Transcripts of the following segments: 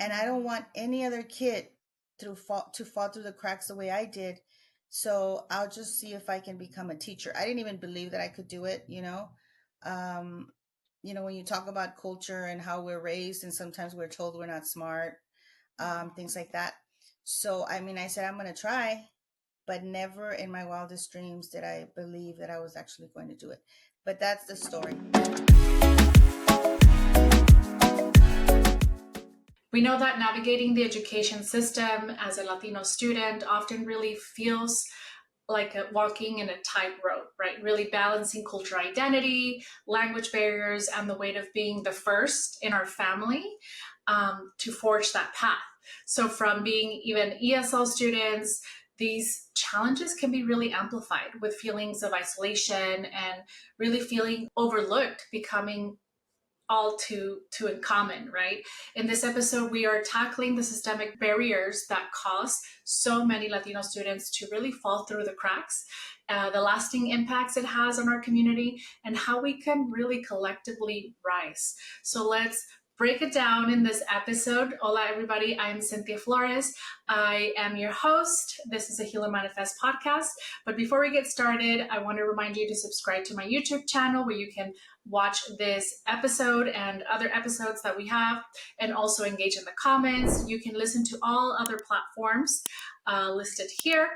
And I don't want any other kid to fall through the cracks the way I did. So I'll just see if I can become a teacher. I didn't even believe that I could do it, Um, when you talk about culture and how we're raised, and sometimes we're told we're not smart, things like that. So, I mean, I said, I'm going to try, but never in my wildest dreams did I believe that I was actually going to do it. But that's the story. We know that navigating the education system as a Latino student often really feels like walking in a tightrope, right? Really balancing cultural identity, language barriers, and the weight of being the first in our family to forge that path. So from being even ESL students, these challenges can be really amplified with feelings of isolation and really feeling overlooked, becoming all too in common, right? In this episode, we are tackling the systemic barriers that cause so many Latino students to really fall through the cracks, the lasting impacts it has on our community, and how we can really collectively rise. So let's break it down in this episode. Hola, everybody. I'm Cynthia Flores. I am your host. This is a Heal and Manifest podcast. But before we get started, I want to remind you to subscribe to my YouTube channel where you can watch this episode and other episodes that we have, and also engage in the comments. You can listen to all other platforms listed here.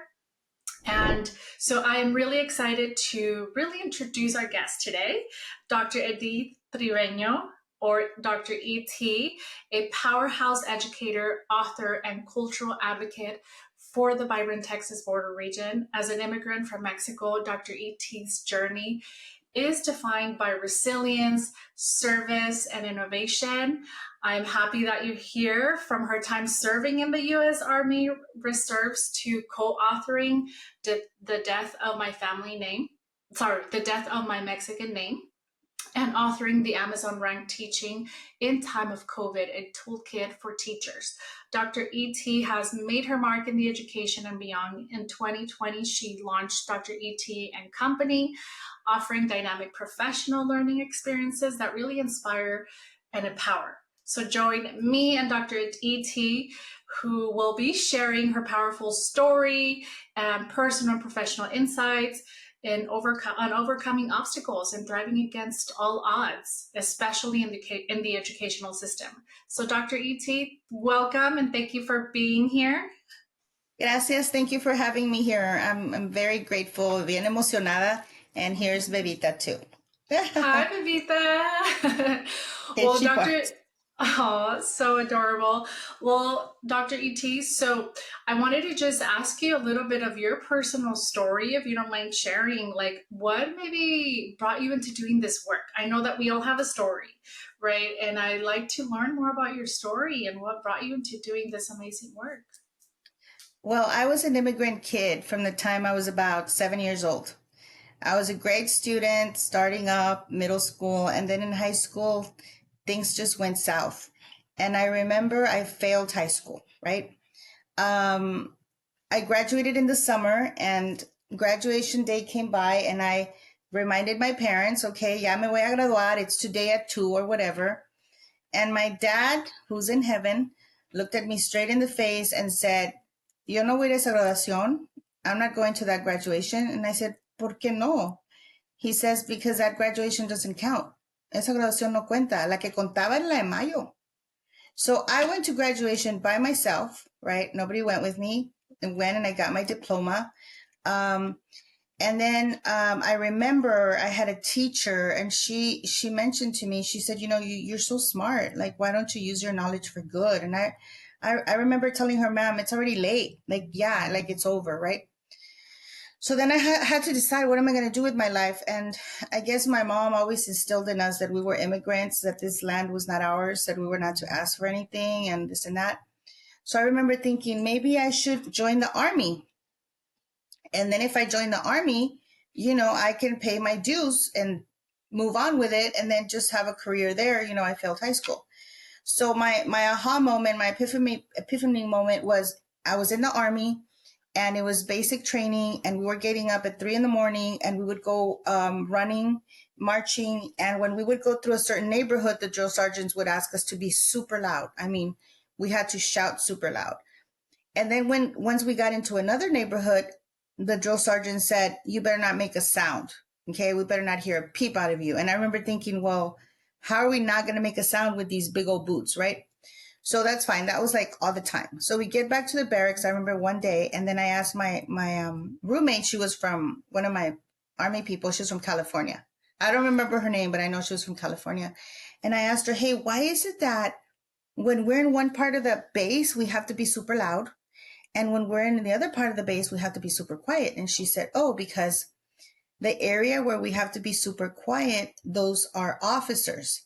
And so I am really excited to really introduce our guest today, Dr. Edith Trevino, or Dr. E.T., a powerhouse educator, author, and cultural advocate for the vibrant Texas border region. As an immigrant from Mexico, Dr. E.T.'s journey is defined by resilience, service, and innovation. I'm happy that you're here. From her time serving in the U.S. Army Reserves to co-authoring the death of my Mexican name, and authoring the Amazon Ranked Teaching in Time of COVID, a toolkit for teachers. Dr. E.T. has made her mark in the education and beyond. In 2020, she launched Dr. E.T. and Company, offering dynamic professional learning experiences that really inspire and empower. So join me and Dr. E.T., who will be sharing her powerful story and personal and professional insights on overcoming obstacles and thriving against all odds, especially in the educational system. So Dr. E.T., welcome and thank you for being here. Gracias. Thank you for having me here. I'm very grateful, bien emocionada. And here's Bebita too. Hi, Bebita. Well, Dr. Oh, so adorable. Well, Dr. E.T., so I wanted to just ask you a little bit of your personal story, if you don't mind sharing, like what maybe brought you into doing this work? I know that we all have a story, right? And I'd like to learn more about your story and what brought you into doing this amazing work. Well, I was an immigrant kid from the time I was about 7 years old. I was a grade student starting up middle school, and then in high school, things just went south. And I remember I failed high school, right? I graduated in the summer, and graduation day came by, and I reminded my parents, okay, ya me voy a graduar. It's today at 2 or whatever. And my dad, who's in heaven, looked at me straight in the face and said, yo no voy a esa graduación. I'm not going to that graduation. And I said, ¿por qué no? He says, because that graduation doesn't count. Esa graduación no cuenta. La que contaba era la de mayo. So I went to graduation by myself, right? Nobody went with me. And went and I got my diploma. And then I remember I had a teacher, and she mentioned to me, she said, you're so smart. Like, why don't you use your knowledge for good? And I remember telling her, ma'am, it's already late. Like, yeah, like it's over, right? So then I had to decide, what am I going to do with my life? And I guess my mom always instilled in us that we were immigrants, that this land was not ours, that we were not to ask for anything and this and that. So I remember thinking, maybe I should join the Army. And then if I join the Army, I can pay my dues and move on with it and then just have a career there. I failed high school. So my aha moment, my epiphany moment was I was in the Army. And it was basic training, and we were getting up at 3 a.m, and we would go running, marching. And when we would go through a certain neighborhood, the drill sergeants would ask us to be super loud. I mean, we had to shout super loud. And then once we got into another neighborhood, the drill sergeant said, "You better not make a sound. Okay, we better not hear a peep out of you." And I remember thinking, well, how are we not going to make a sound with these big old boots, right? So that's fine. That was like all the time. So we get back to the barracks. I remember one day, and then I asked my roommate. She was from one of my army people. She was from California. I don't remember her name, but I know she was from California. And I asked her, "Hey, why is it that when we're in one part of the base, we have to be super loud, and when we're in the other part of the base, we have to be super quiet?" And she said, "Oh, because the area where we have to be super quiet, those are officers.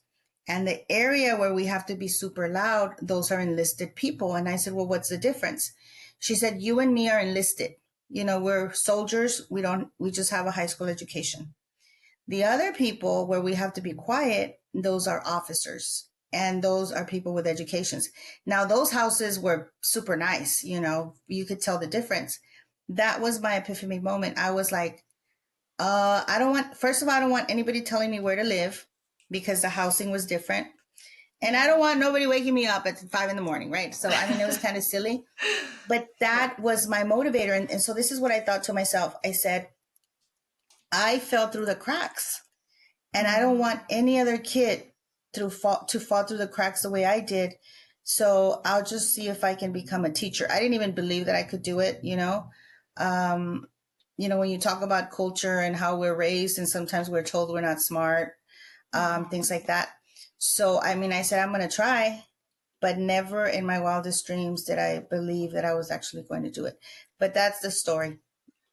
And the area where we have to be super loud, those are enlisted people." And I said, "Well, what's the difference?" She said, "You and me are enlisted. You know, we're soldiers. We just have a high school education. The other people where we have to be quiet, those are officers. And those are people with educations." Now, those houses were super nice. You know, you could tell the difference. That was my epiphany moment. I was like, I don't want, first of all, I don't want anybody telling me where to live because the housing was different. And I don't want nobody waking me up at 5 a.m, right? So, I mean, it was kind of silly, but that was my motivator. And so this is what I thought to myself. I said, I fell through the cracks, and I don't want any other kid to fall through the cracks the way I did. So I'll just see if I can become a teacher. I didn't even believe that I could do it, you know. Um, when you talk about culture and how we're raised, and sometimes we're told we're not smart, things like that. So, I mean, I said, I'm going to try, but never in my wildest dreams did I believe that I was actually going to do it. But that's the story,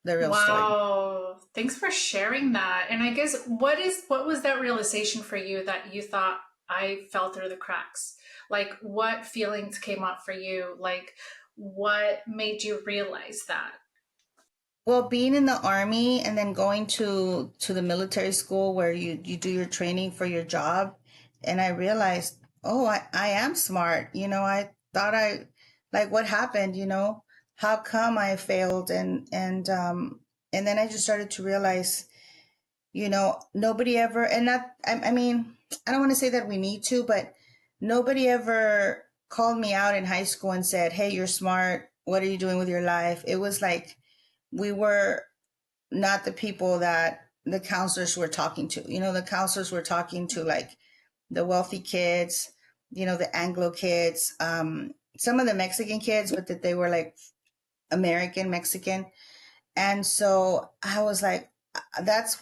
the real story. Wow. Thanks for sharing that. And I guess what was that realization for you that you thought I fell through the cracks? Like what feelings came up for you? Like what made you realize that? Well, being in the army and then going to the military school where you do your training for your job, and I realized, oh, I am smart. I thought like, what happened, how come I failed? And then I just started to realize, nobody ever, and not, I mean, I don't want to say that we need to, but nobody ever called me out in high school and said, "Hey, you're smart. What are you doing with your life?" It was like we were not the people that the counselors were talking to. The counselors were talking to like the wealthy kids, the Anglo kids, some of the Mexican kids, but that they were like American Mexican. And so I was like, that's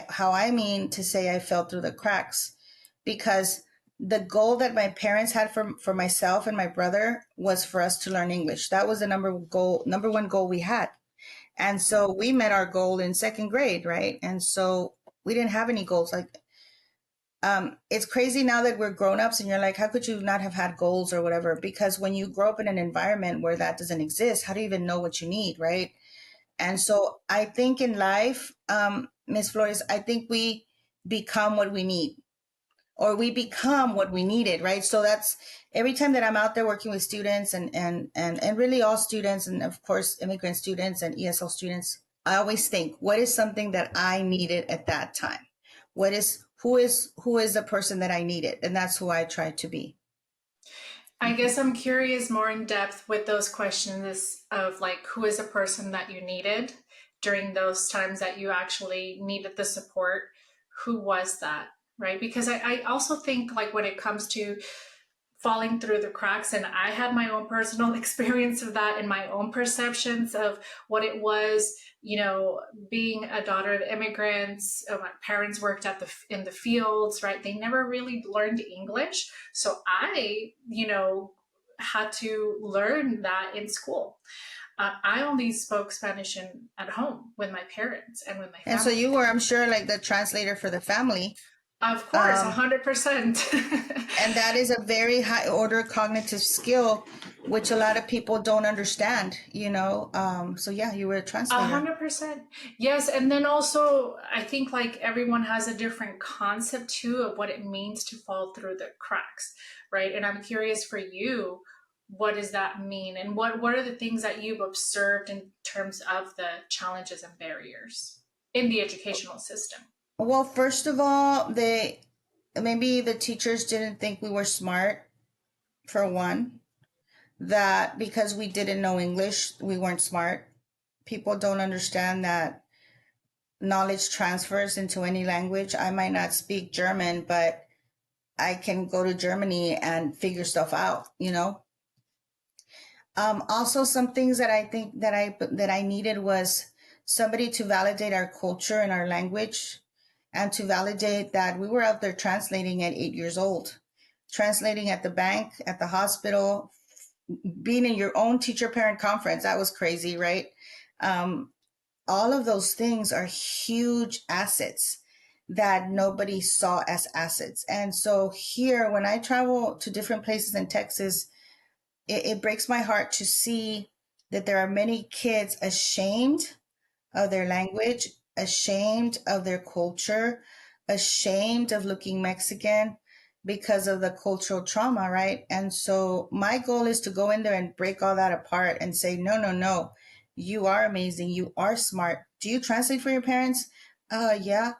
how I mean to say I fell through the cracks, because the goal that my parents had for myself and my brother was for us to learn English. That was the number one goal we had. And so we met our goal in second grade, right? And so we didn't have any goals. Like, it's crazy now that we're grown-ups and you're like, how could you not have had goals or whatever? Because when you grow up in an environment where that doesn't exist, how do you even know what you need, right? And so I think in life, Miss Flores, I think we become what we need, or we become what we needed, right? So that's every time that I'm out there working with students and really all students, and of course immigrant students and ESL students, I always think, what is something that I needed at that time? Who is the person that I needed? And that's who I try to be. I guess I'm curious more in depth with those questions of like who is a person that you needed during those times that you actually needed the support? Who was that? Right? Because I also think like when it comes to falling through the cracks, and I had my own personal experience of that and my own perceptions of what it was, being a daughter of immigrants. My parents worked in the fields, right? They never really learned English, so I had to learn that in school. I only spoke Spanish at home with my parents and with my And so family. you were, I'm sure, like the translator for the family. Of course, Um, 100%. and that is a very high order cognitive skill, which a lot of people don't understand. So yeah, you were a A translator. 100%. Yes. And then also, I think like everyone has a different concept too of what it means to fall through the cracks, right? And I'm curious for you, what does that mean? And what are the things that you've observed in terms of the challenges and barriers in the educational system? Well, first of all, maybe the teachers didn't think we were smart, for one. that because we didn't know English, we weren't smart. People don't understand that knowledge transfers into any language. I might not speak German, but I can go to Germany and figure stuff out, you know? Also, some things that I think that I needed was somebody to validate our culture and our language, and to validate that we were out there translating at 8 years old, translating at the bank, at the hospital, being in your own teacher parent conference. That was crazy, right? Um, all of those things are huge assets that nobody saw as assets. And so here, when I travel to different places in Texas, it breaks my heart to see that there are many kids ashamed of their language, ashamed of their culture, ashamed of looking Mexican because of the cultural trauma, right? And so my goal is to go in there and break all that apart and say, no, no, no, you are amazing. You are smart. Do you translate for your parents? Yeah.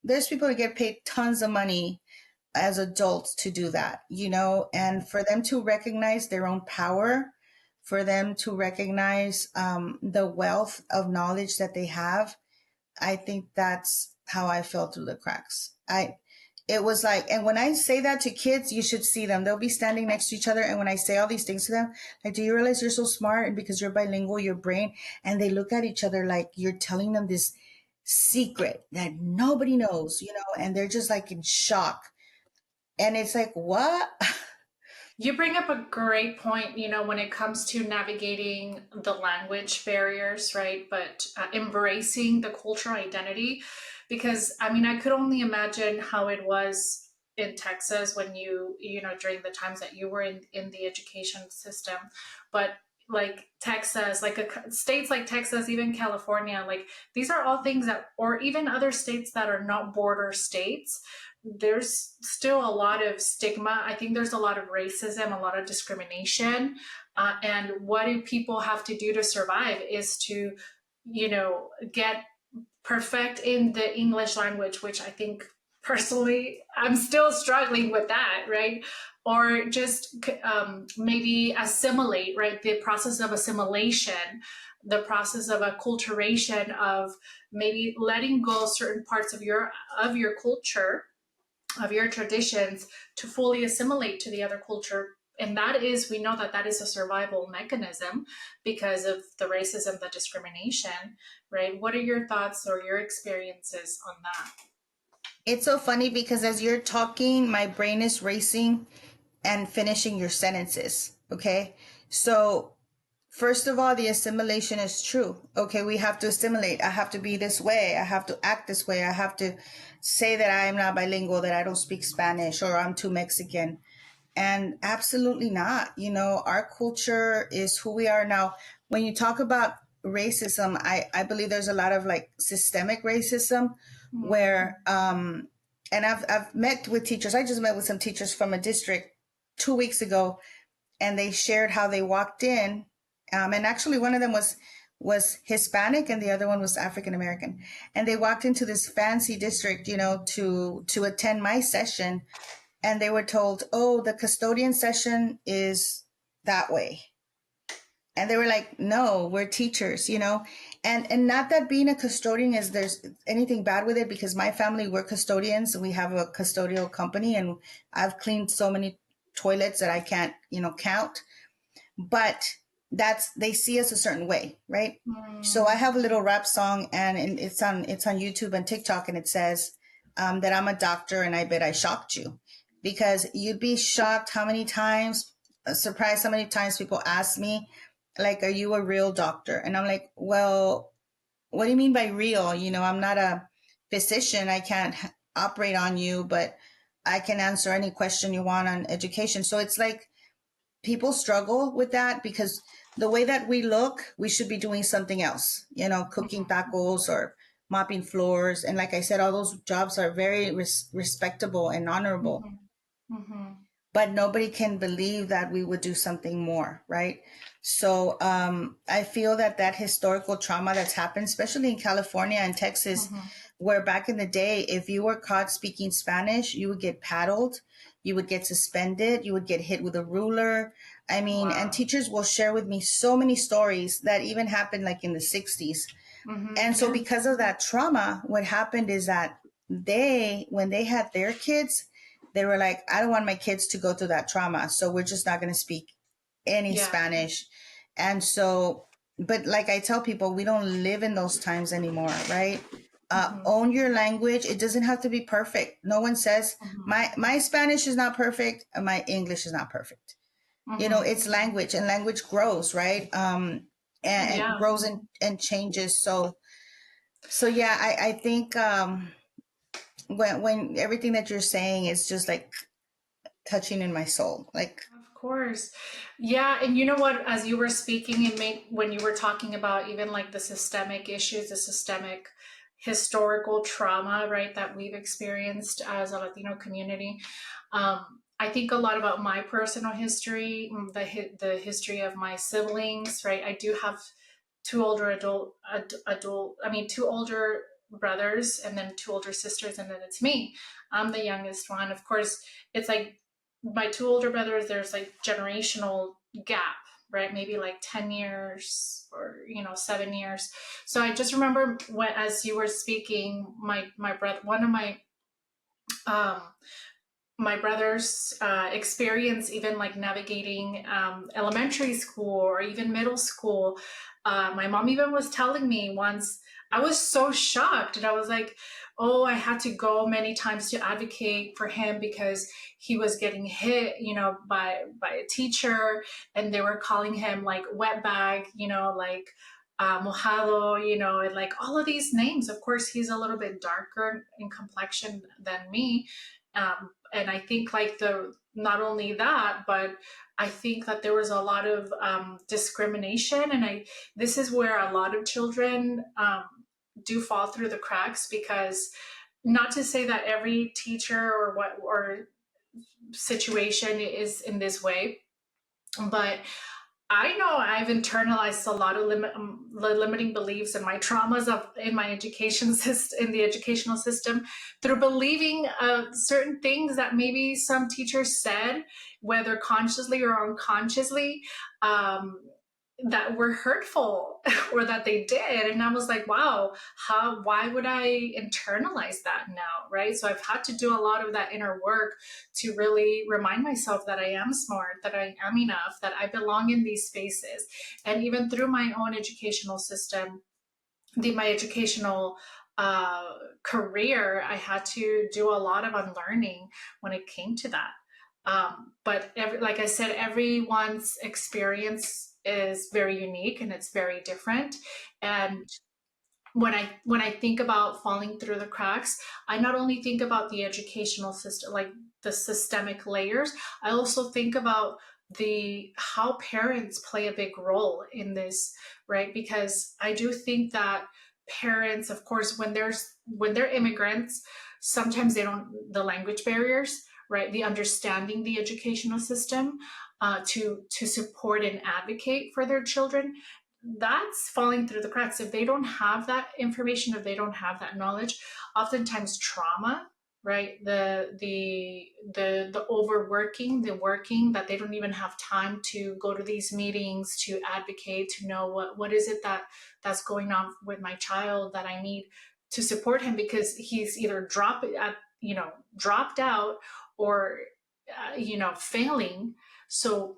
There's people that get paid tons of money as adults to do that, you know, and for them to recognize their own power, for them to recognize the wealth of knowledge that they have. I think that's how I fell through the cracks. It was like, and when I say that to kids, you should see them. They'll be standing next to each other. And when I say all these things to them, like, do you realize you're so smart? And because you're bilingual, your brain, and they look at each other like you're telling them this secret that nobody knows, you know, and they're just like in shock. And it's like, what? You bring up a great point, when it comes to navigating the language barriers, right? But embracing the cultural identity, because I mean, I could only imagine how it was in Texas when during the times that you were in the education system. But like Texas, like states like Texas, even California, like these are all things that, or even other states that are not border states, there's still a lot of stigma. I think there's a lot of racism, a lot of discrimination. And what do people have to do to survive is to, get perfect in the English language, which I think personally, I'm still struggling with that, right? Or just maybe assimilate, right? The process of assimilation, the process of acculturation, of maybe letting go certain parts of your culture, of your traditions, to fully assimilate to the other culture. And that is, we know that that is a survival mechanism because of the racism, the discrimination, right? What are your thoughts or your experiences on that? It's so funny because as you're talking, my brain is racing and finishing your sentences. Okay. So, first of all, the assimilation is true. Okay. We have to assimilate. I have to be this way. I have to act this way. I have to say that I am not bilingual, that I don't speak Spanish, or I'm too Mexican. And absolutely not. You know, our culture is who we are. Now, when you talk about racism, I believe there's a lot of like systemic racism where, and I've met with teachers. I just met with some teachers from a district 2 weeks ago, and they shared how they walked in. And actually, one of them was Hispanic, and the other one was African American. And they walked into this fancy district, you know, to attend my session, and they were told, "Oh, the custodian session is that way." And they were like, "No, we're teachers, you know." And not that being a custodian is there's anything bad with it, because my family, we're custodians. We have a custodial company, and I've cleaned so many toilets that I can't, you know, count. But that's, they see us a certain way, right? So I have a little rap song, and it's on YouTube and TikTok, and it says that I'm a doctor, and I bet I shocked you, because you'd be shocked how many times, surprised how many times people ask me, like, "Are you a real doctor?" And I'm like, "Well, what do you mean by real? You know, I'm not a physician. I can't operate on you, but I can answer any question you want on education." So it's like people struggle with that, because the way that we look, we should be doing something else, you know, cooking tacos or mopping floors. And like I said, all those jobs are very respectable and honorable, Mm-hmm. but nobody can believe that we would do something more, right? So I feel that that historical trauma that's happened, especially in California and Texas, where back in the day, if you were caught speaking Spanish, you would get paddled, you would get suspended, you would get hit with a ruler. I mean, and Wow. teachers will share with me so many stories that even happened like in the 60s. And so Yeah. because of that trauma, what happened is that when they had their kids, they were like, I don't want my kids to go through that trauma. So we're just not going to speak any Yeah. Spanish. And so, but like I tell people, we don't live in those times anymore, right? Hmm. Own your language. It doesn't have to be perfect. No one says Hmm. my Spanish is not perfect and my English is not perfect. Hmm. It's language, and language grows, right? And Yeah. grows and changes. So yeah, I think when everything that you're saying is just like touching in my soul, like Of course. Yeah. And you know what? As you were speaking, when you were talking about even like the systemic issues, the systemic historical trauma, right, that we've experienced as a Latino community. I think a lot about my personal history, the history of my siblings, right? I do have two older two older brothers and then two older sisters, and then it's me. I'm the youngest one. Of course, it's like my two older brothers, there's like generational gap, right? Maybe like 10 years or 7 years. So I just remember when, as you were speaking, my brother, one of um my brother's experience, even like navigating elementary school or even middle school. My mom even was telling me once, I was so shocked. And I was like, oh, I had to go many times to advocate for him because he was getting hit, by a teacher. And they were calling him like wetbag, like mojado, and like all of these names. Of course, he's a little bit darker in complexion than me. And I think like the not only that, but I think that there was a lot of discrimination, and this is where a lot of children do fall through the cracks, because not to say that every teacher or situation is in this way, but I know I've internalized a lot of limiting beliefs and my traumas in my education system, in the educational system, through believing certain things that maybe some teachers said, whether consciously or unconsciously, um, that were hurtful or that they did. And I was like, wow, why would I internalize that now? Right. So I've had to do a lot of that inner work to really remind myself that I am smart, that I am enough, that I belong in these spaces. And even through my own educational system, my educational career, I had to do a lot of unlearning when it came to that. But like I said, everyone's experience is very unique and it's very different. And when I think about falling through the cracks, I not only think about the educational system, like the systemic layers, I also think about the how parents play a big role in this, right? Because I do think that parents, of course, when they're immigrants, sometimes they don't the language barriers, right? The understanding the educational system to support and advocate for their children, that's falling through the cracks. If they don't have that information, if they don't have that knowledge, oftentimes trauma, right? The overworking, the working, that they don't even have time to go to these meetings to advocate, to know what is it that's going on with my child that I need to support him, because he's either dropped out or failing. So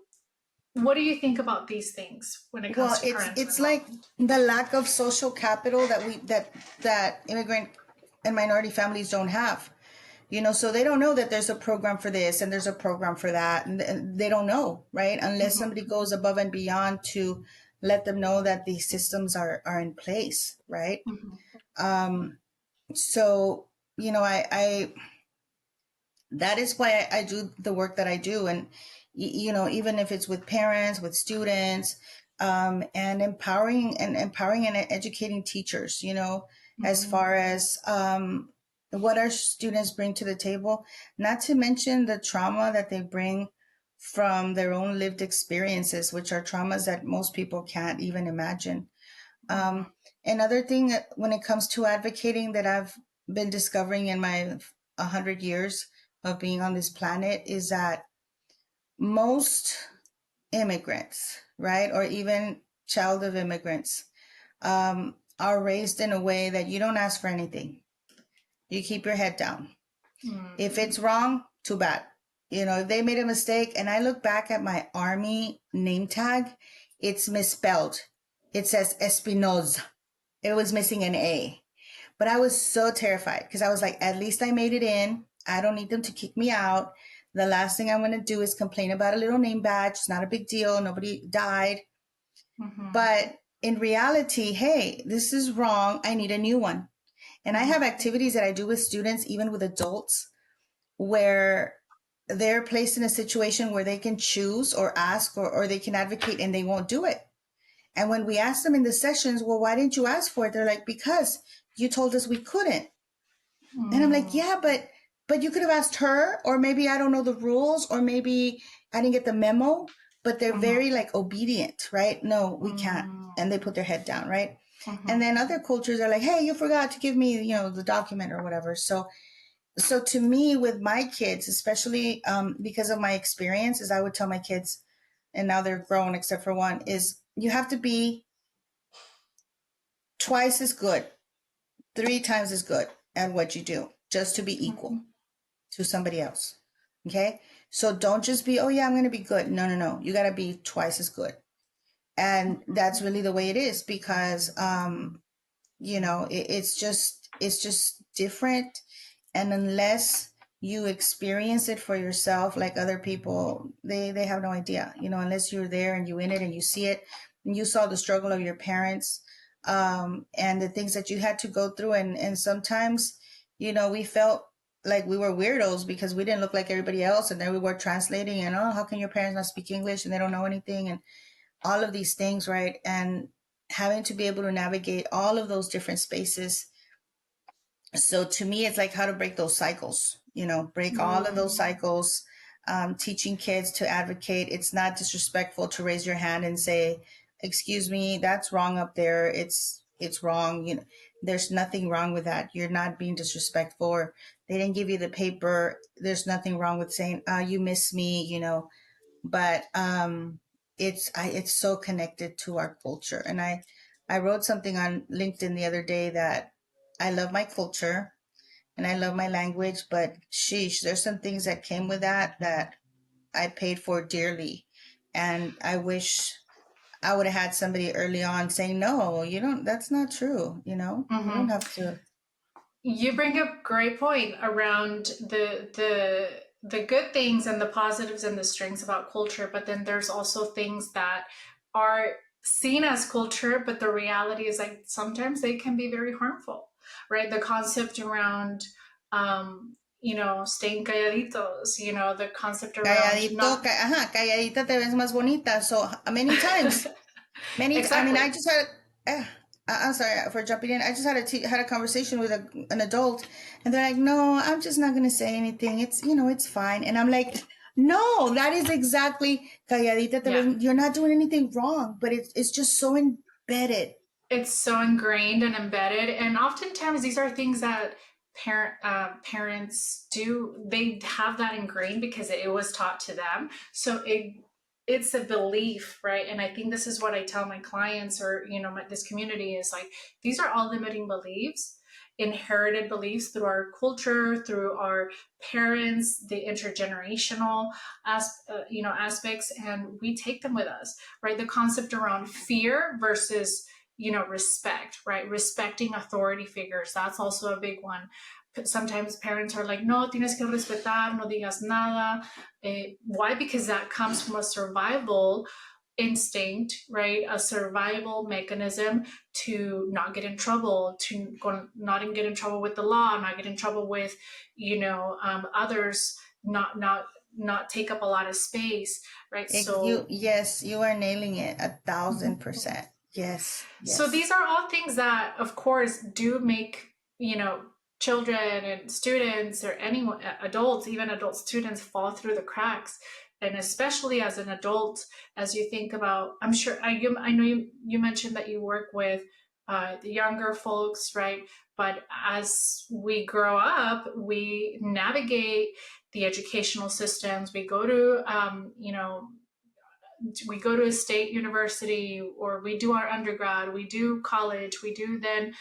what do you think about these things when it comes well, to parental it's like involvement? the lack of social capital that immigrant and minority families don't have. So they don't know that there's a program for this and there's a program for that, and they don't know, right? Unless Mm-hmm. somebody goes above and beyond to let them know that these systems are in place, right? Mm-hmm. um so I that is why I do the work that I do. And even if it's with parents, with students, and empowering and educating teachers, as Mm-hmm. far as what our students bring to the table, not to mention the trauma that they bring from their own lived experiences, which are traumas that most people can't even imagine. Mm-hmm. um, Another thing when it comes to advocating that I've been discovering in my 100 years of being on this planet is that most immigrants, right, or even child of immigrants, are raised in a way that you don't ask for anything. You keep your head down. If it's wrong, too bad. If they made a mistake, and I look back at my Army name tag, it's misspelled. It says Espinoza. It was missing an A. But I was so terrified because I was like, at least I made it in. I don't need them to kick me out. The last thing I'm going to do is complain about a little name badge. It's not a big deal. Nobody died. But in reality, hey, this is wrong. I need a new one. And I have activities that I do with students, even with adults, where they're placed in a situation where they can choose or ask or they can advocate, and they won't do it. And when we ask them in the sessions, well, why didn't you ask for it? They're like, because you told us we couldn't. And I'm like, yeah, but you could have asked her, or maybe I don't know the rules, or maybe I didn't get the memo. But they're very like obedient, right? No, we can't. And they put their head down, right? And then other cultures are like, hey, you forgot to give me, the document or whatever. So to me, with my kids, especially because of my experience, is I would tell my kids, and now they're grown except for one, is you have to be twice as good, 3 times as good at what you do, just to be equal to somebody else. Okay. So don't just be, oh yeah, I'm going to be good. No, no, no. You got to be twice as good. And that's really the way it is, because, it's just different. And unless you experience it for yourself, like other people, they have no idea, unless you're there and you in it and you see it, and you saw the struggle of your parents, and the things that you had to go through. And sometimes, we felt like we were weirdos because we didn't look like everybody else. And then we were translating, and, oh, how can your parents not speak English and they don't know anything? And all of these things, right? And having to be able to navigate all of those different spaces. So to me, it's like how to break those cycles, break all of those cycles, teaching kids to advocate. It's not disrespectful to raise your hand and say, excuse me, that's wrong up there. It's wrong. There's nothing wrong with that. You're not being disrespectful. Or they didn't give you the paper. There's nothing wrong with saying, you miss me, but it's so connected to our culture. And I wrote something on LinkedIn the other day that I love my culture and I love my language, but sheesh, there's some things that came with that I paid for dearly. And I wish I would have had somebody early on saying, no, you don't, that's not true. You don't have to. You bring up a great point around the good things and the positives and the strengths about culture, but then there's also things that are seen as culture, but the reality is like sometimes they can be very harmful, right? The concept around staying calladitos, the concept around Calladito, not calladita te ves más bonita. So many times, I mean, exactly. I just had, I'm sorry for jumping in. I just had a conversation with an adult, and they're like, no, I'm just not going to say anything. It's fine. And I'm like, no, that is exactly calladita te Yeah. ves. You're not doing anything wrong, but it's just so embedded. It's so ingrained and embedded, and oftentimes these are things that parents do. They have that ingrained because it was taught to them. So it's a belief, right? And I think this is what I tell my clients, or this community, is like these are all limiting beliefs, inherited beliefs through our culture, through our parents, the intergenerational aspects, and we take them with us, right? The concept around fear versus respect, right? Respecting authority figures. That's also a big one. Sometimes parents are like, no, tienes que respetar, no digas nada. Why? Because that comes from a survival instinct, right? A survival mechanism to not get in trouble, not get in trouble with the law, not get in trouble with, others, not take up a lot of space, right? Yes, you are nailing it 1,000%. Yes, So yes. these are all things that, of course, do make, children and students, or anyone, adults, even adult students, fall through the cracks. And especially as an adult, as you think about, I'm sure, I know you mentioned that you work with the younger folks, right? But as we grow up, we navigate the educational systems. We go to, we go to a state university, or we do our undergrad, we do college, we do then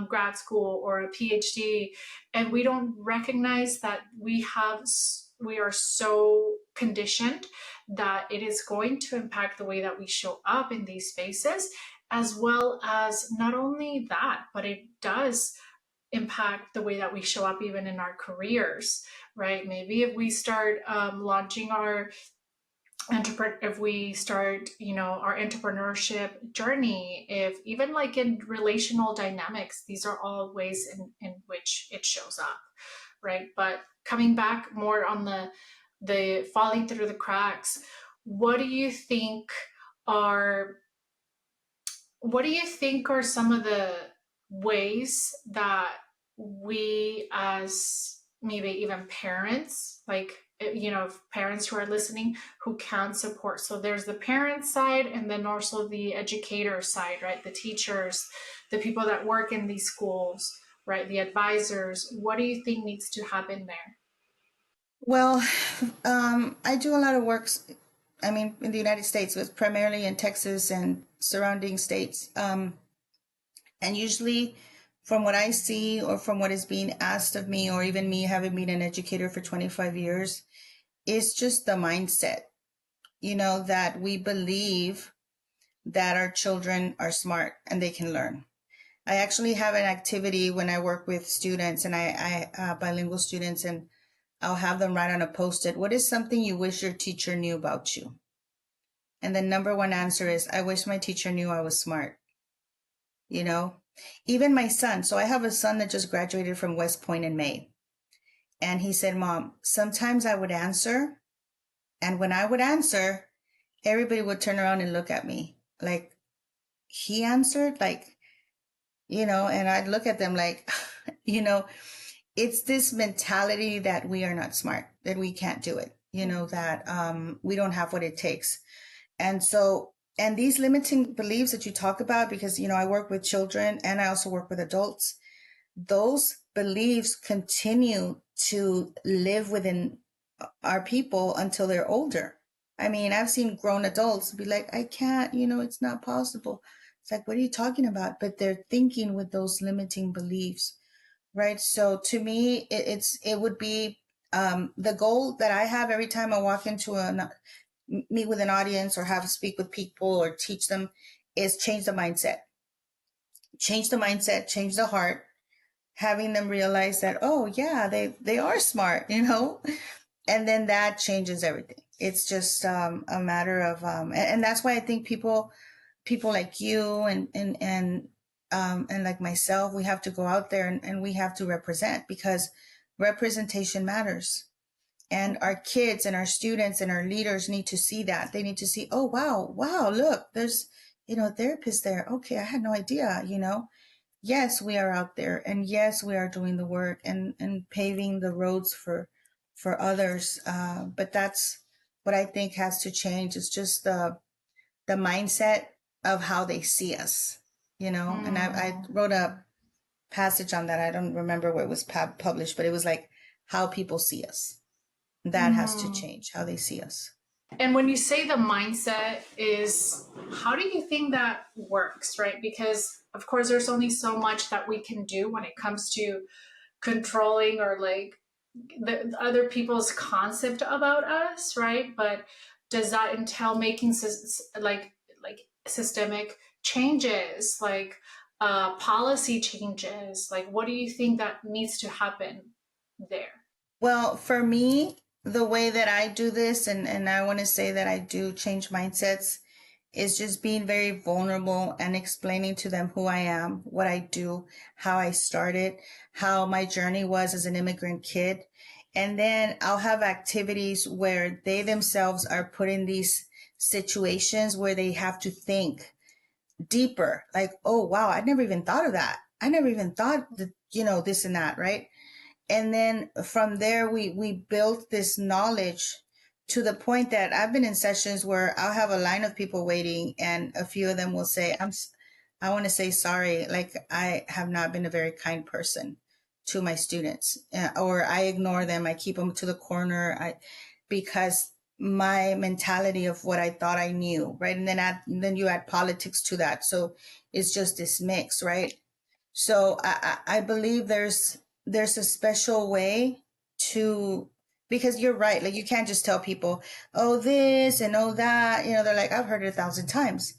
grad school or a PhD, and we don't recognize that we are so conditioned that it is going to impact the way that we show up in these spaces, as well as not only that, but it does impact the way that we show up even in our careers, right? Maybe if we start launching our if we start, our entrepreneurship journey, if even like in relational dynamics, these are all ways in which it shows up, right? But coming back more on the falling through the cracks, what do you think are some of the ways that we, as maybe even parents, like, parents who are listening, who can support? So there's the parent side, and then also the educator side, right? The teachers, the people that work in these schools, right? The advisors. What do you think needs to happen there? Well, I do a lot of works. I mean, in the United States, but primarily in Texas and surrounding states. And usually, from what I see, or from what is being asked of me, or even me having been an educator for 25 years, is just the mindset, that we believe that our children are smart and they can learn. I actually have an activity when I work with students, and I bilingual students, and I'll have them write on a post-it, what is something you wish your teacher knew about you? And the number one answer is, I wish my teacher knew I was smart. Even my son. So I have a son that just graduated from West Point in May. And he said, Mom, sometimes I would answer. And when I would answer, everybody would turn around and look at me like, he answered, like, and I'd look at them like, it's this mentality that we are not smart, that we can't do it, that we don't have what it takes. And these limiting beliefs that you talk about, because, I work with children and I also work with adults, those beliefs continue to live within our people until they're older. I mean, I've seen grown adults be like, I can't, it's not possible. It's like, what are you talking about? But they're thinking with those limiting beliefs, right? So to me, it would be the goal that I have every time I walk into meet with an audience, or have speak with people, or teach them, is change the mindset. Change the mindset, change the heart, having them realize that, oh yeah, they are smart, and then that changes everything. It's just a matter of and that's why I think people like you and like myself, we have to go out there, and we have to represent, because representation matters. And our kids and our students and our leaders need to see that. They need to see, oh, wow, look, there's, a therapist there. Okay, I had no idea, Yes, we are out there, and yes, we are doing the work and paving the roads for others. But that's what I think has to change. It's just the mindset of how they see us, And I wrote a passage on that. I don't remember where it was published, but it was like how people see us. That has to change, how they see us. And when you say the mindset is, how do you think that works, right? Because of course there's only so much that we can do when it comes to controlling, or like the other people's concept about us, right? But does that entail making like systemic changes, like policy changes? Like, what do you think that needs to happen there? Well, for me, the way that I do this, and I want to say that I do change mindsets, is just being very vulnerable and explaining to them who I am, what I do, how I started, how my journey was as an immigrant kid. And then I'll have activities where they themselves are put in these situations where they have to think deeper, like, oh, wow, I never even thought of that. I never even thought that, this and that, right? And then from there, we built this knowledge to the point that I've been in sessions where I'll have a line of people waiting, and a few of them will say, I want to say sorry. Like, I have not been a very kind person to my students, or I ignore them. I keep them to the corner. Because my mentality of what I thought I knew, right? And then you add politics to that, so it's just this mix, right? So I believe there's a special way to, because you're right, like you can't just tell people, oh this and oh that, they're like, I've heard it 1,000 times,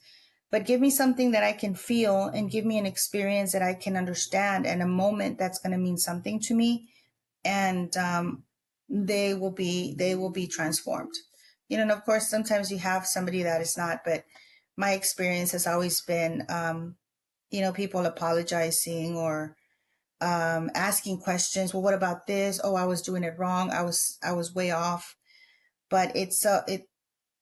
but give me something that I can feel, and give me an experience that I can understand, and a moment that's going to mean something to me, and they will be transformed. And of course sometimes you have somebody that is not, but my experience has always been, people apologizing, or asking questions. Well, what about this? Oh, I was doing it wrong. I was way off. But it.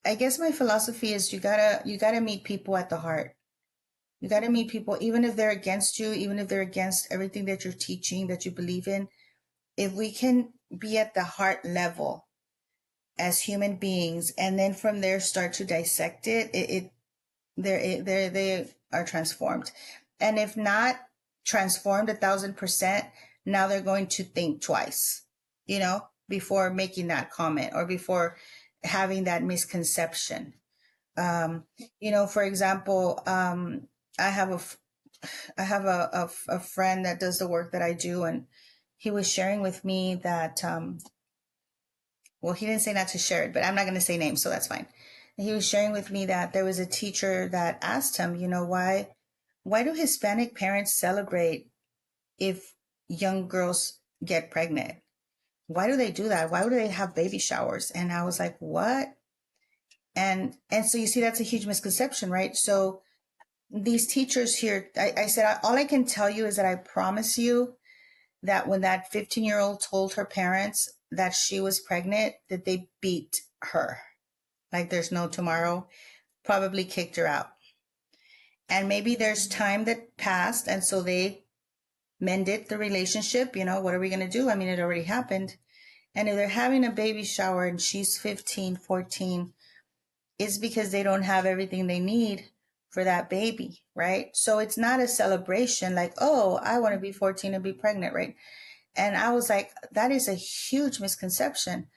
I guess my philosophy is you gotta meet people at the heart. You gotta meet people, even if they're against you, even if they're against everything that you're teaching, that you believe in. If we can be at the heart level as human beings, and then from there start to dissect they are transformed. And if not transformed 1,000%, now they're going to think twice, before making that comment, or before having that misconception. um for example, I have a friend that does the work that I do, and he was sharing with me that, well, he didn't say not to share it, but I'm not going to say names, so that's fine. He was sharing with me that there was a teacher that asked him, why do Hispanic parents celebrate if young girls get pregnant? Why do they do that? Why would they have baby showers? And I was like, what? And so you see, that's a huge misconception, right? So these teachers here, I said, all I can tell you is that I promise you that when that 15-year-old told her parents that she was pregnant, that they beat her like there's no tomorrow, probably kicked her out. And maybe there's time that passed, and so they mended the relationship. What are we going to do? I mean, it already happened. And if they're having a baby shower and she's 15, 14, it's because they don't have everything they need for that baby, right? So it's not a celebration like, oh, I want to be 14 and be pregnant, right? And I was like, that is a huge misconception.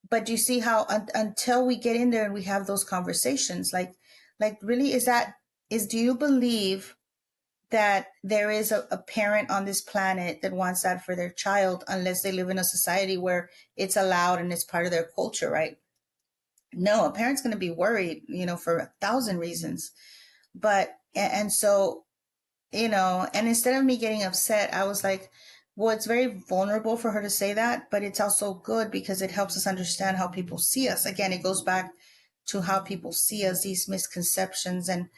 But you see how until we get in there and we have those conversations, like really, do you believe that there is a parent on this planet that wants that for their child, unless they live in a society where it's allowed and it's part of their culture, right? No, a parent's going to be worried, for 1,000 reasons. But, and so, and instead of me getting upset, I was like, well, it's very vulnerable for her to say that, but it's also good because it helps us understand how people see us. Again, it goes back to how people see us, these misconceptions. And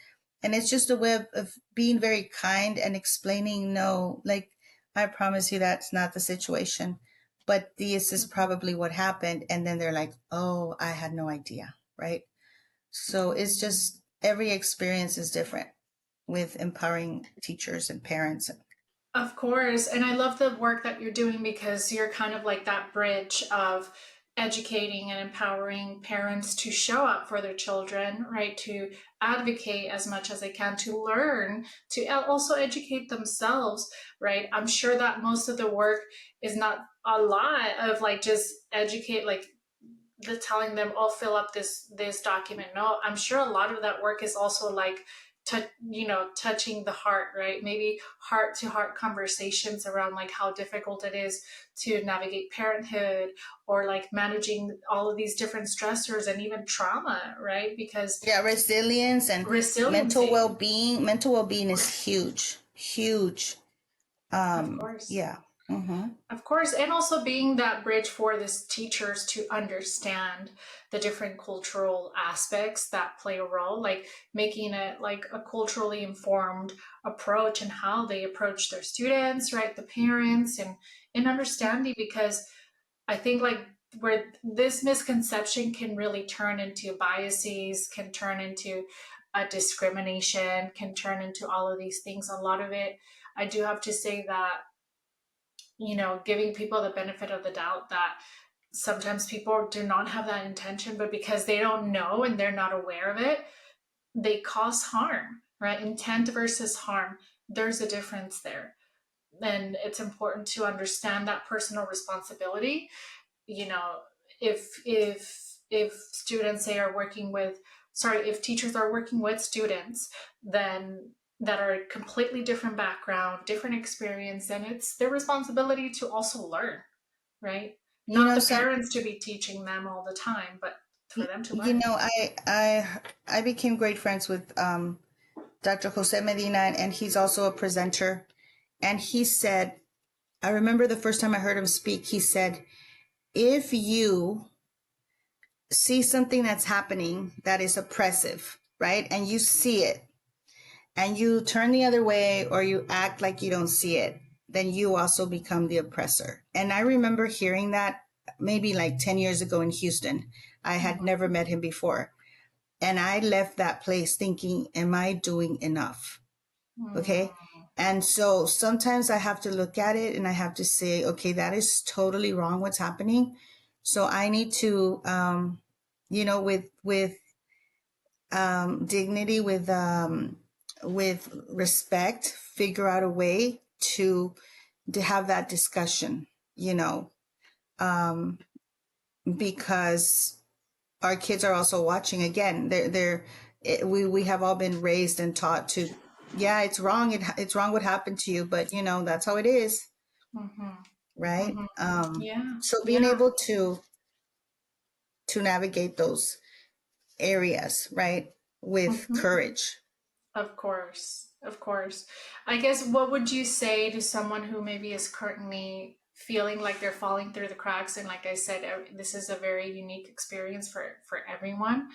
it's just a way of being very kind and explaining, no, like, I promise you that's not the situation, but this is probably what happened. And then they're like, oh, I had no idea, right? So it's just, every experience is different with empowering teachers and parents. Of course. And I love the work that you're doing because you're kind of like that bridge of educating and empowering parents to show up for their children, right? To advocate as much as they can, to learn, to also educate themselves, right? I'm sure that most of the work is not a lot of like just educate, like the telling them, oh, fill up this document. No, I'm sure a lot of that work is also like touching the heart, right? Maybe heart to heart conversations around like how difficult it is to navigate parenthood, or like managing all of these different stressors and even trauma, right? Because Yeah, resilience and mental resiliency, well-being. Mental well-being is huge, huge. of course. Yeah. Mm-hmm. Of course, and also being that bridge for these teachers to understand the different cultural aspects that play a role, like making it like a culturally informed approach and how they approach their students, right? The parents, and understanding, because I think like where this misconception can really turn into biases, can turn into a discrimination, can turn into all of these things. A lot of it, I do have to say that, giving people the benefit of the doubt that sometimes people do not have that intention, but because they don't know and they're not aware of it, they cause harm, right? Intent versus harm, there's a difference there. And it's important to understand that personal responsibility. You know, if if students say are working with, sorry, if teachers are working with students, then that are completely different background, different experience, then it's their responsibility to also learn, right? You Not know, the some, parents to be teaching them all the time, but for them to you learn. know, I became great friends with Dr. Jose Medina, and he's also a presenter. And he said, I remember the first time I heard him speak, he said, if you see something that's happening that is oppressive, right? And you see it and you turn the other way or you act like you don't see it, then you also become the oppressor. And I remember hearing that maybe like 10 years ago in Houston. I had Mm-hmm. never met him before. And I left that place thinking, am I doing enough? Okay. Mm-hmm. And so sometimes I have to look at it and I have to say, okay, that is totally wrong what's happening. So I need to, with dignity, with respect, figure out a way to have that discussion, you know, um, because our kids are also watching. Again, we have all been raised and taught to, yeah, it's wrong. It's wrong what happened to you, but you know, that's how it is. Mm-hmm. Right. Mm-hmm. Yeah. So being Yeah. able to navigate those areas, right, with Mm-hmm. courage. Of course, of course. I guess what would you say to someone who maybe is currently feeling like they're falling through the cracks? And like I said, this is a very unique experience for everyone.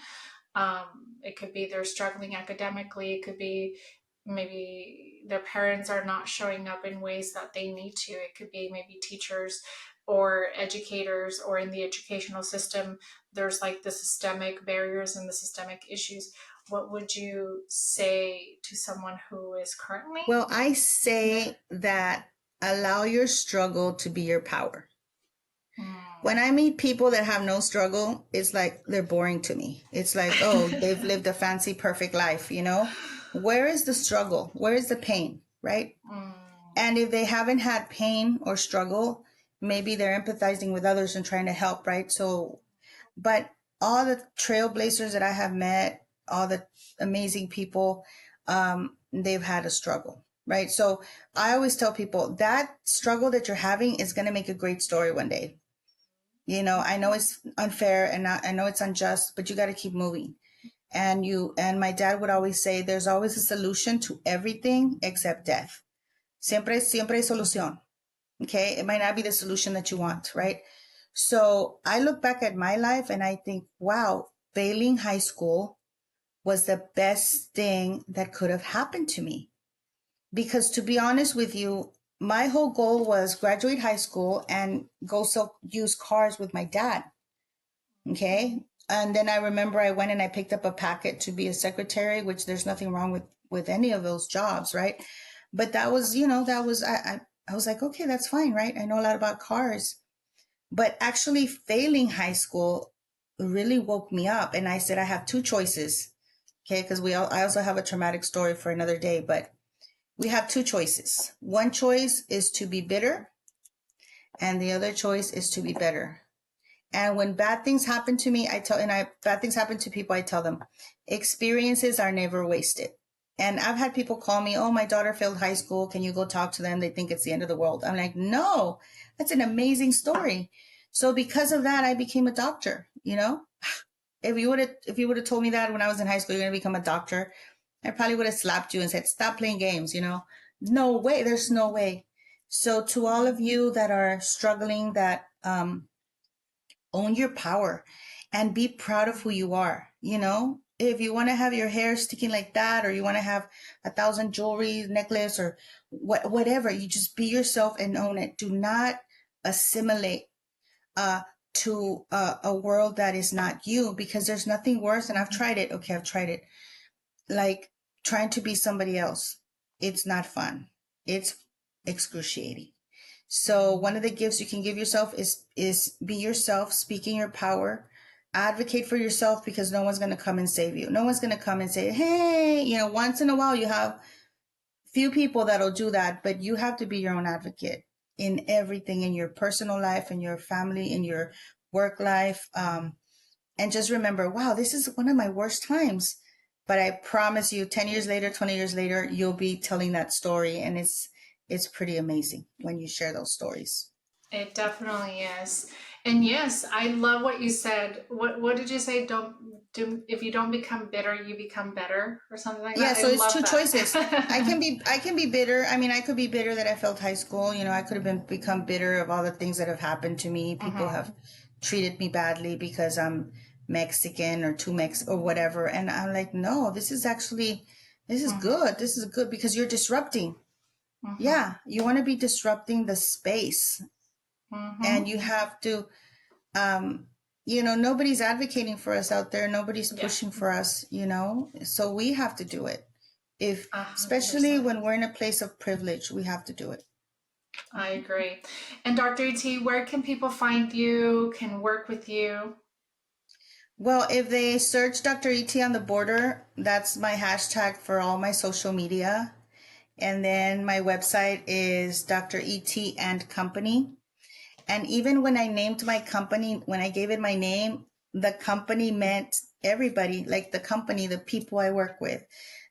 It could be they're struggling academically. It could be maybe their parents are not showing up in ways that they need to. It could be maybe teachers or educators or in the educational system. There's like the systemic barriers and the systemic issues. What would you say to someone who is currently Well, I there? say that allow your struggle to be your power. When Mm. I meet people that have no struggle, it's like they're boring to me. It's like, oh, they've lived a fancy, perfect life, you know? Where is the struggle? Where is the pain, right? Mm. And if they haven't had pain or struggle, maybe they're empathizing with others and trying to help, right? So, but all the trailblazers that I have met, all the amazing people, they've had a struggle, right? So I always tell people that struggle that you're having is going to make a great story one day. You know, I know it's unfair and I know it's unjust, but you got to keep moving. And my dad would always say, there's always a solution to everything except death. Siempre hay solución. Okay. It might not be the solution that you want, right? So I look back at my life and I think, wow, failing high school was the best thing that could have happened to me. Because to be honest with you, my whole goal was graduate high school and go sell used cars with my dad. Okay. And then I remember I went and I picked up a packet to be a secretary, which there's nothing wrong with any of those jobs, right? But that was, that was I was like, okay, that's fine, right? I know a lot about cars. But actually failing high school really woke me up and I said I have two choices. Okay, because I also have a traumatic story for another day, but we have two choices. One choice is to be bitter and the other choice is to be better. And when bad things happen to me, bad things happen to people, I tell them, experiences are never wasted. And I've had people call me, oh, my daughter failed high school. Can you go talk to them? They think it's the end of the world. I'm like, no, that's an amazing story. So because of that, I became a doctor, you know? If you would have told me that when I was in high school, you're gonna become a doctor, I probably would have slapped you and said, stop playing games, you know? No way, there's no way. So to all of you that are struggling, that own your power and be proud of who you are. You know, if you want to have your hair sticking like that, or you want to have 1,000 jewelry necklace or whatever, you just be yourself and own it. Do not assimilate uh, to a world that is not you, because there's nothing worse. And I've tried it. Okay, I've tried it. Like trying to be somebody else. It's not fun. It's excruciating. So one of the gifts you can give yourself is be yourself, speaking your power, advocate for yourself, because no one's going to come and save you. No one's going to come and say, hey, once in a while you have few people that'll do that, but you have to be your own advocate in everything, in your personal life, in your family, in your work life. and just remember, wow, this is one of my worst times. But I promise you, 10 years later, 20 years later, you'll be telling that story. And it's pretty amazing when you share those stories. It definitely is. And yes, I love what you said. What did you say? Don't do if you don't become bitter, you become better or something like Yeah, that. I so it's love two choices. that. I can be bitter. I mean, I could be bitter that I failed high school. You know, I could have become bitter of all the things that have happened to me. People Mm-hmm. have treated me badly because I'm Mexican or too Mex or whatever. And I'm like, no, this is Mm-hmm. good. This is good because you're disrupting. Mm-hmm. Yeah, you want to be disrupting the space, Mm-hmm. and you have to um nobody's advocating for us out there, nobody's Yeah. pushing for us, so we have to do it. If A especially 100%. when we're in a place of privilege, we have to do it. I agree. And Dr. T, where can people find you, can work with you? Well, if they search Dr. Et on the border, that's my hashtag for all my social media. And then my website is Dr. Et and Company. And even when I named my company, when I gave it my name, the company meant everybody, like the company, the people I work with,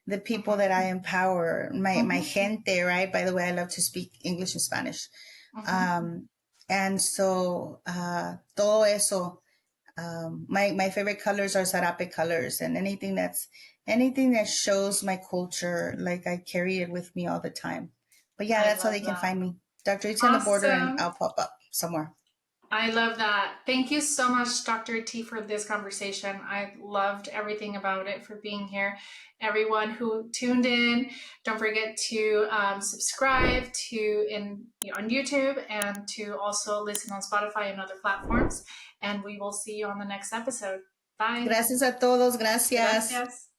the people Mm-hmm. that I empower, my Mm-hmm. gente, right? By the way, I love to speak English and Spanish. Mm-hmm. Um, and so todo eso, my favorite colors are sarape colors, and anything that shows my culture, like I carry it with me all the time. But yeah, I that's how love they can that. find me. Dr. It's on the border, and Awesome. I'll pop up somewhere. I love that. Thank you so much, Dr. T, for this conversation. I loved everything about it, for being here. Everyone who tuned in, don't forget to subscribe on YouTube, and to also listen on Spotify and other platforms. And we will see you on the next episode. Bye. Gracias a todos, gracias. Gracias.